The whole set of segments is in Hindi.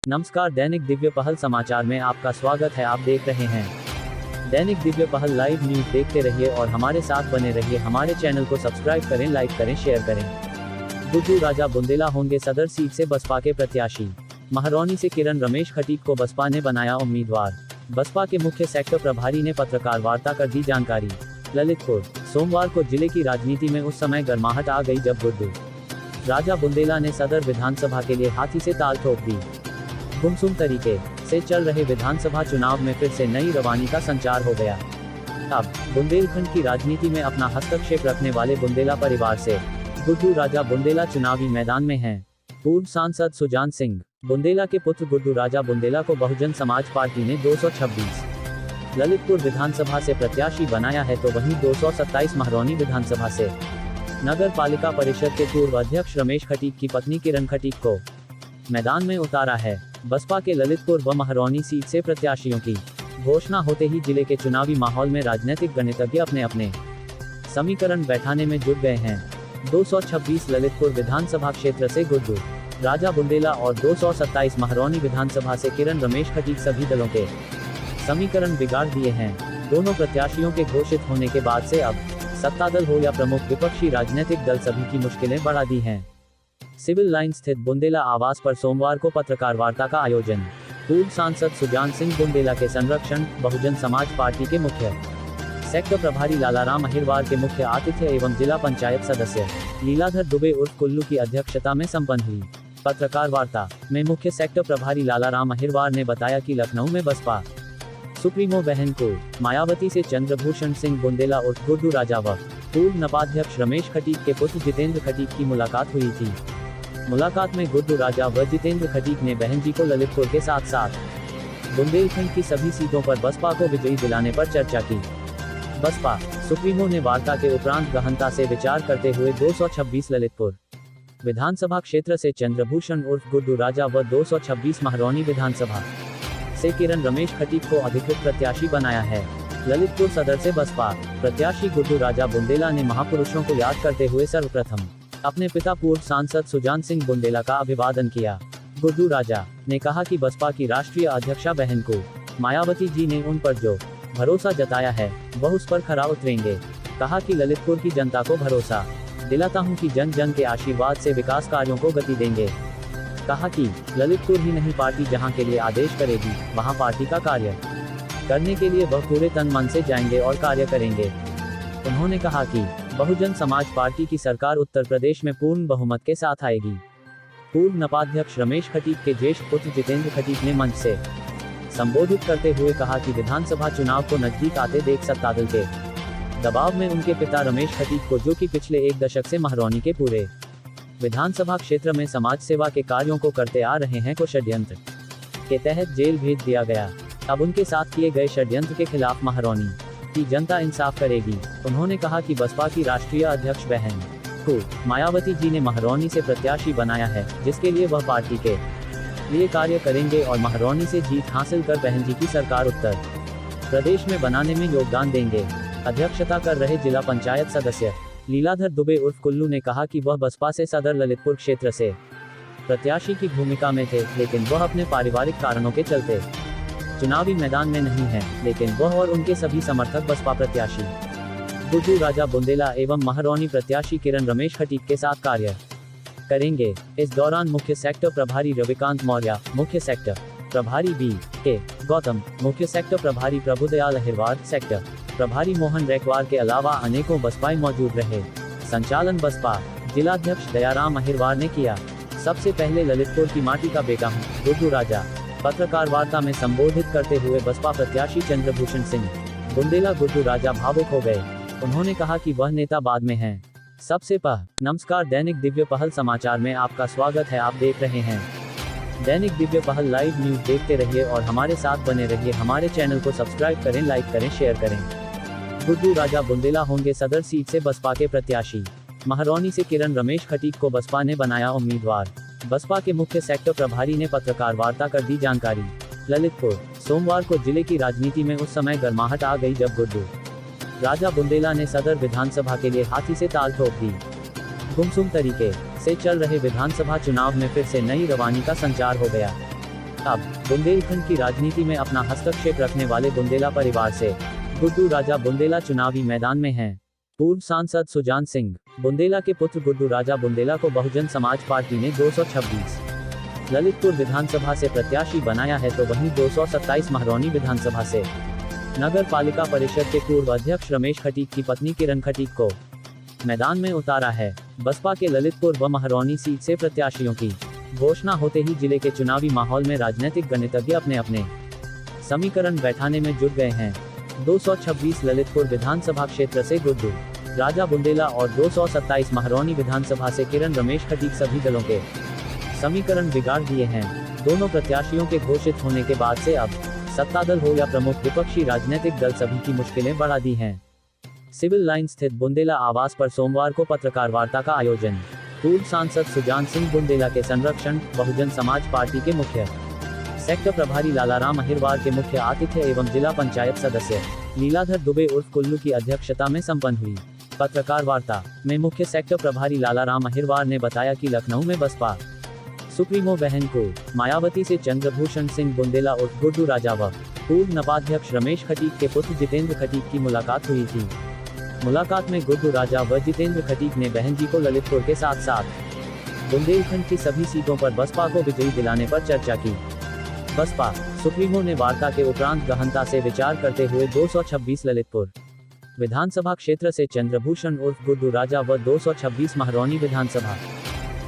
नमस्कार, दैनिक दिव्य पहल समाचार में आपका स्वागत है। आप देख रहे हैं दैनिक दिव्य पहल लाइव न्यूज। देखते रहिए और हमारे साथ बने रहिए। हमारे चैनल को सब्सक्राइब करें, लाइक करें, शेयर करें। गुड्डू राजा बुंदेला होंगे सदर सीट से बसपा के प्रत्याशी। महरौनी से किरण रमेश खटीक को बसपा ने बनाया उम्मीदवार। बसपा के मुख्य सेक्टर प्रभारी ने पत्रकार वार्ता कर दी जानकारी। ललितपुर, सोमवार को जिले की राजनीति में उस समय गर्माहट आ गई जब गुड्डू राजा बुंदेला ने सदर विधानसभा के लिए हाथी से ताल ठोक दी। गुमसुम तरीके से चल रहे विधानसभा चुनाव में फिर से नई रवानी का संचार हो गया। अब बुंदेलखंड की राजनीति में अपना हस्तक्षेप रखने वाले बुंदेला परिवार से गुड्डू राजा बुंदेला चुनावी मैदान में हैं। पूर्व सांसद सुजान सिंह बुंदेला के पुत्र गुड्डू राजा बुंदेला को बहुजन समाज पार्टी ने 226 ललितपुर विधानसभा से प्रत्याशी बनाया है, तो वहीं 227 महरौनी विधानसभा से। नगर पालिका परिषद के पूर्व अध्यक्ष रमेश खटीक की पत्नी किरण खटीक को मैदान में उतारा है। बसपा के ललितपुर व महरौनी सीट से प्रत्याशियों की घोषणा होते ही जिले के चुनावी माहौल में राजनीतिक गणितज्ञ अपने अपने समीकरण बैठाने में जुट गए हैं। 226 ललितपुर विधानसभा क्षेत्र से गुड्डू राजा बुंदेला और 227 महरौनी विधानसभा से किरण रमेश खटीक सभी दलों के समीकरण बिगाड़ दिए हैं। दोनों प्रत्याशियों के घोषित होने के बाद से अब सत्तादल हो या प्रमुख विपक्षी राजनीतिक दल सभी की मुश्किलें बढ़ा दी हैं। सिविल लाइन स्थित बुंदेला आवास पर सोमवार को पत्रकार वार्ता का आयोजन। पूर्व सांसद सुजान सिंह बुंदेला के संरक्षण, बहुजन समाज पार्टी के मुख्य सेक्टर प्रभारी लालाराम अहिरवार के मुख्य आतिथ्य एवं जिला पंचायत सदस्य लीलाधर दुबे उर्फ कुल्लू की अध्यक्षता में संपन्न हुई। पत्रकार वार्ता में मुख्य सेक्टर प्रभारी लालाराम अहिरवार ने बताया कि लखनऊ में बसपा सुप्रीमो बहन को मायावती से चंद्रभूषण सिंह बुंदेला उर्फ गुड्डू राजा व पूर्व नपाध्यक्ष रमेश खटीक के पुत्र जितेंद्र खटीक की मुलाकात हुई थी। मुलाकात में गुड्डू राजा व जितेंद्र खटीक ने बहन जी को ललितपुर के साथ साथ बुंदेलखंड की सभी सीटों पर बसपा को विजयी दिलाने पर चर्चा की। बसपा सुप्रीमो ने वार्ता के उपरांत गहनता से विचार करते हुए 226 ललितपुर विधानसभा क्षेत्र से चंद्रभूषण उर्फ गुड्डू राजा व 226 महरौनी विधानसभा से किरण रमेश खटीक को अधिकृत प्रत्याशी बनाया है। ललितपुर सदर से बसपा प्रत्याशी गुड्डू राजा बुंदेला ने महापुरुषों को याद करते हुए सर्वप्रथम अपने पिता पूर्व सांसद सुजान सिंह बुंदेला का अभिवादन किया। गुड्डू राजा ने कहा कि बसपा की राष्ट्रीय अध्यक्षा बहन को मायावती जी ने उन पर जो भरोसा जताया है वह उस पर खरा उतरेंगे। कहा कि ललितपुर की जनता को भरोसा दिलाता हूं कि जन जन के आशीर्वाद से विकास कार्यों को गति देंगे। कहा कि ललितपुर ही नहीं, पार्टी जहां के लिए आदेश करेगी वहां पार्टी का कार्य करने के लिए वह पूरे तन मन से जाएंगे और कार्य करेंगे। उन्होंने कहा कि बहुजन समाज पार्टी की सरकार उत्तर प्रदेश में पूर्ण बहुमत के साथ आएगी। पूर्व नपाध्यक्ष रमेश खटीक के ज्येष्ठ पुत्र जितेंद्र खटीक ने मंच से संबोधित करते हुए कहा कि विधानसभा चुनाव को नजदीक आते देख सत्तादल के दबाव में उनके पिता रमेश खटीक को, जो कि पिछले एक दशक से महरौनी के पूरे विधानसभा क्षेत्र में समाज सेवा के कार्यों को करते आ रहे हैं, को षड्यंत्र के तहत जेल भेज दिया गया। अब उनके साथ किए गए षड्यंत्र के खिलाफ महरौनी की जनता इंसाफ करेगी। उन्होंने कहा कि बसपा की राष्ट्रीय अध्यक्ष बहन को मायावती जी ने महरौनी से प्रत्याशी बनाया है, जिसके लिए वह पार्टी के लिए कार्य करेंगे और महरौनी से जीत हासिल कर बहन जी की सरकार उत्तर प्रदेश में बनाने में योगदान देंगे। अध्यक्षता कर रहे जिला पंचायत सदस्य लीलाधर दुबे उर्फ कुल्लू ने कहा कि वह बसपा से सदर ललितपुर क्षेत्र से प्रत्याशी की भूमिका में थे, लेकिन वह अपने पारिवारिक कारणों के चलते चुनावी मैदान में नहीं है, लेकिन वह और उनके सभी समर्थक बसपा प्रत्याशी गुड्डू राजा बुंदेला एवं महरौनी प्रत्याशी किरण रमेश खटीक के साथ कार्य करेंगे। इस दौरान मुख्य सेक्टर प्रभारी रविकांत मौर्य, मुख्य सेक्टर प्रभारी बी के गौतम, मुख्य सेक्टर प्रभारी प्रभुदयाल अहिरवार, सेक्टर प्रभारी मोहन रैकवार के अलावा अनेकों बसपाई मौजूद रहे। संचालन बसपा जिलाध्यक्ष दयाराम अहिरवार ने किया। सबसे पहले ललितपुर की माटी का बेटा हूँ, गुड्डू राजा। पत्रकार वार्ता में संबोधित करते हुए बसपा प्रत्याशी चंद्रभूषण सिंह बुंदेला गुड्डू राजा भावुक हो गए। उन्होंने कहा कि वह नेता बाद में हैं, सबसे नमस्कार, दैनिक दिव्य पहल समाचार में आपका स्वागत है। आप देख रहे हैं दैनिक दिव्य पहल लाइव न्यूज। देखते रहिए और हमारे साथ बने रहिए। हमारे चैनल को सब्सक्राइब करें, लाइक करें, शेयर करें। गुड्डू राजा बुंदेला होंगे सदर सीट से बसपा के प्रत्याशी। महरौनी से किरण रमेश खटीक को बसपा ने बनाया उम्मीदवार। बसपा के मुख्य सेक्टर प्रभारी ने पत्रकार वार्ता कर दी जानकारी। ललितपुर, सोमवार को जिले की राजनीति में उस समय गर्माहट आ गई जब गुड्डू राजा बुंदेला ने सदर विधानसभा के लिए हाथी से ताल ठोक दी। गुमसुम तरीके से चल रहे विधानसभा चुनाव में फिर से नई रवानी का संचार हो गया। अब बुंदेलखंड की राजनीति में अपना हस्तक्षेप रखने वाले बुंदेला परिवार से गुड्डू राजा बुंदेला चुनावी मैदान में हैं। पूर्व सांसद सुजान सिंह बुंदेला के पुत्र गुड्डू राजा बुंदेला को बहुजन समाज पार्टी ने 226 ललितपुर विधानसभा से प्रत्याशी बनाया है, तो वहीं 227 महरौनी विधानसभा से नगर पालिका परिषद के पूर्व अध्यक्ष रमेश खटीक की पत्नी किरण खटीक को मैदान में उतारा है। बसपा के ललितपुर व महरौनी सीट से प्रत्याशियों की घोषणा होते ही जिले के चुनावी माहौल में राजनीतिक गणितज्ञ अपने अपने समीकरण बैठाने में जुट गए हैं। 226 ललितपुर विधानसभा क्षेत्र से गुड्डू राजा बुंदेला और 227 महरौनी विधानसभा से किरण रमेश खटीक सभी दलों के समीकरण बिगाड़ दिए हैं। दोनों प्रत्याशियों के घोषित होने के बाद से अब सत्तादल हो या प्रमुख विपक्षी राजनीतिक दल सभी की मुश्किलें बढ़ा दी हैं। सिविल लाइन स्थित बुंदेला आवास पर सोमवार को पत्रकार वार्ता का आयोजन पूर्व सांसद सुजान सिंह बुंदेला के संरक्षण बहुजन समाज पार्टी के मुख्य सेक्टर प्रभारी लालाराम अहिरवार के मुख्य आतिथ्य एवं जिला पंचायत सदस्य लीलाधर दुबे उर्फ कुल्लू की अध्यक्षता में संपन्न हुई। पत्रकार वार्ता में मुख्य सेक्टर प्रभारी लालाराम अहिरवार ने बताया कि लखनऊ में बसपा सुप्रीमो बहन को मायावती से चंद्रभूषण सिंह बुंदेला उर्फ गुड्डू राजा व पूर्व नपाध्यक्ष रमेश खटीक के पुत्र जितेंद्र खटीक की मुलाकात हुई थी। मुलाकात में गुड्डू राजा व जितेंद्र खटीक ने बहन जी को ललितपुर के साथ साथ बुंदेलखंड की सभी सीटों पर बसपा को विजयी दिलाने पर चर्चा की। बसपा सुप्रीमो ने वार्ता के उपरांत गहनता से विचार करते हुए 226 ललितपुर विधानसभा क्षेत्र से चंद्रभूषण उर्फ गुड्डू राजा व 226 महरौनी विधानसभा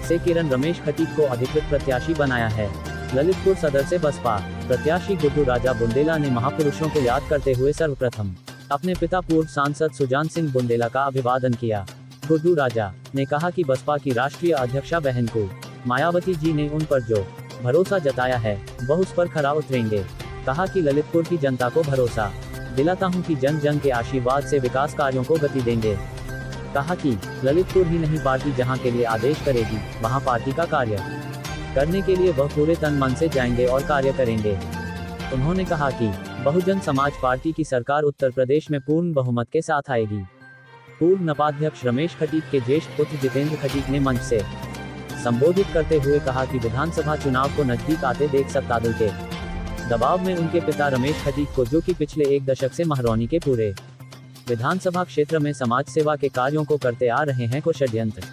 से किरण रमेश खटीक को अधिकृत प्रत्याशी बनाया है। ललितपुर सदर से बसपा प्रत्याशी गुड्डू राजा बुंदेला ने महापुरुषों को याद करते हुए सर्वप्रथम अपने पिता पूर्व सांसद सुजान सिंह बुंदेला का अभिवादन किया। गुड्डू राजा ने कहा कि बसपा की राष्ट्रीय अध्यक्षा बहन को मायावती जी ने उन पर जो भरोसा जताया है वह उस पर खरा उतरेंगे। कहा कि ललितपुर की जनता को भरोसा दिलाता हूं कि जन जन के आशीर्वाद से विकास कार्यों को गति देंगे। कहा कि ललितपुर ही नहीं, पार्टी जहां के लिए आदेश करेगी वहां पार्टी का कार्य करने के लिए वह पूरे तन मन से जाएंगे और कार्य करेंगे। उन्होंने कहा कि बहुजन समाज पार्टी की सरकार उत्तर प्रदेश में पूर्ण बहुमत के साथ आएगी। पूर्व नपाध्यक्ष रमेश खटीक के ज्येष्ठ पुत्र जितेंद्र खटीक ने मंच से संबोधित करते हुए कहा कि विधानसभा चुनाव को नजदीक आते देख सत्तादल के दबाव में उनके पिता रमेश खटीक को, जो कि पिछले एक दशक से महरौनी के पूरे विधानसभा क्षेत्र में समाज सेवा के कार्यों को करते आ रहे हैं, को षड्यंत्र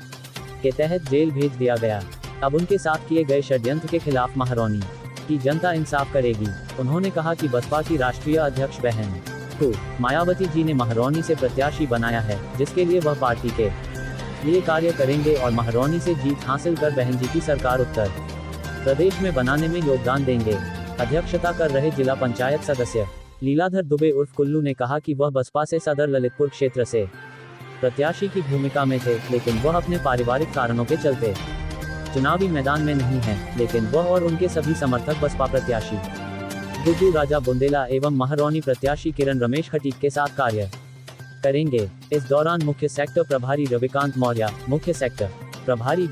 के तहत जेल भेज दिया गया। अब उनके साथ किए गए षड्यंत्र के खिलाफ महरौनी की जनता इंसाफ करेगी। उन्होंने कहा कि बसपा की राष्ट्रीय अध्यक्ष बहन को मायावती जी ने महरौनी से प्रत्याशी बनाया है, जिसके लिए वह पार्टी के लिए कार्य करेंगे और महरौनी से जीत हासिल कर बहन जी की सरकार उत्तर प्रदेश में बनाने में योगदान देंगे। अध्यक्षता कर रहे जिला पंचायत सदस्य लीलाधर दुबे उर्फ कुल्लू ने कहा कि वह बसपा से सदर ललितपुर क्षेत्र से प्रत्याशी की भूमिका में थे, लेकिन वह अपने पारिवारिक कारणों के चलते चुनावी मैदान में नहीं है, लेकिन वह और उनके सभी समर्थक बसपा प्रत्याशी गुड्डू राजा बुंदेला एवं महरौनी प्रत्याशी किरण रमेश खटीक के साथ कार्य करेंगे। इस दौरान मुख्य सेक्टर प्रभारी रविकांत मौर्य, मुख्य सेक्टर प्रभारी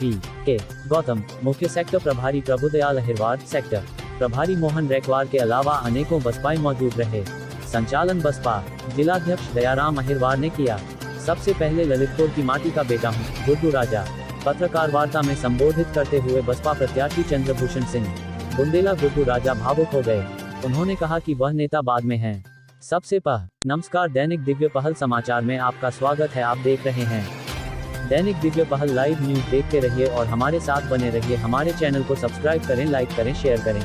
के गौतम, मुख्य सेक्टर प्रभारी प्रभुदयाल अहिरवार, सेक्टर प्रभारी मोहन रैकवार के अलावा अनेकों बसपाई मौजूद रहे। संचालन बसपा जिलाध्यक्ष दयाराम अहिरवार ने किया। सबसे पहले ललितपुर की माटी का बेटा हूँ, गुड्डू राजा। पत्रकार वार्ता में संबोधित करते हुए बसपा प्रत्याशी चंद्रभूषण सिंह बुंदेला गुड्डू राजा भावुक हो गए। उन्होंने कहा कि वह नेता बाद में हैं, सबसे नमस्कार। दैनिक दिव्य पहल समाचार में आपका स्वागत है। आप देख रहे हैं दैनिक दिव्य पहल लाइव न्यूज। देखते रहिए और हमारे साथ बने रहिए। हमारे चैनल को सब्सक्राइब करें, लाइक करें, शेयर करें।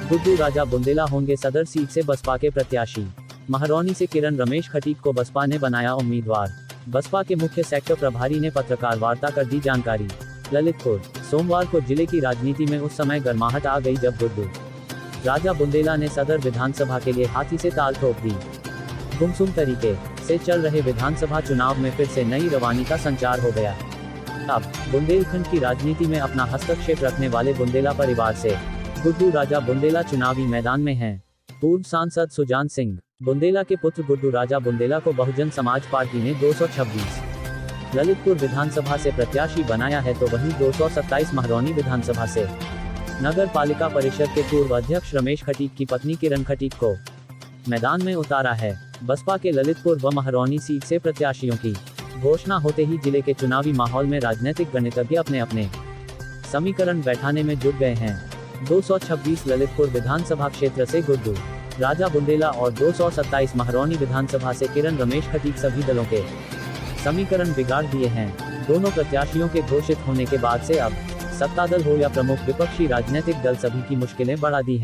गुड्डू राजा बुंदेला होंगे सदर सीट से बसपा के प्रत्याशी। महरौनी से किरण रमेश खटीक को बसपा ने बनाया उम्मीदवार। बसपा के मुख्य सेक्टर प्रभारी ने पत्रकार वार्ता कर दी जानकारी। ललितपुर सोमवार को जिले की राजनीति में उस समय गर्माहट आ गई जब गुड्डू राजा बुंदेला ने सदर विधानसभा के लिए हाथी से ताल ठोक दी। गुमसुम तरीके से चल रहे विधानसभा चुनाव में फिर से नई रवानी का संचार हो गया। अब बुंदेलखंड की राजनीति में अपना हस्तक्षेप रखने वाले बुंदेला परिवार से गुड्डू राजा बुंदेला चुनावी मैदान में हैं। पूर्व सांसद सुजान सिंह बुंदेला के पुत्र गुड्डू राजा बुंदेला को बहुजन समाज पार्टी ने 226 ललितपुर विधानसभा से प्रत्याशी बनाया है, तो वहीं 227 महरौनी विधानसभा से नगर पालिका परिषद के पूर्व अध्यक्ष रमेश खटीक की पत्नी किरण खटीक को मैदान में उतारा है। बसपा के ललितपुर व महरौनी सीट से प्रत्याशियों की घोषणा होते ही जिले के चुनावी माहौल में राजनीतिक गणितज्ञ अपने अपने समीकरण बैठाने में जुट गए हैं। 226 ललितपुर विधानसभा क्षेत्र से गुड्डू राजा बुंदेला और 227 महरौनी विधानसभा से किरण रमेश खटीक सभी दलों के समीकरण बिगाड़ दिए हैं। दोनों प्रत्याशियों के घोषित होने के बाद से अब सत्तादल हो या प्रमुख विपक्षी राजनीतिक दल सभी की मुश्किलें बढ़ा दी हैं।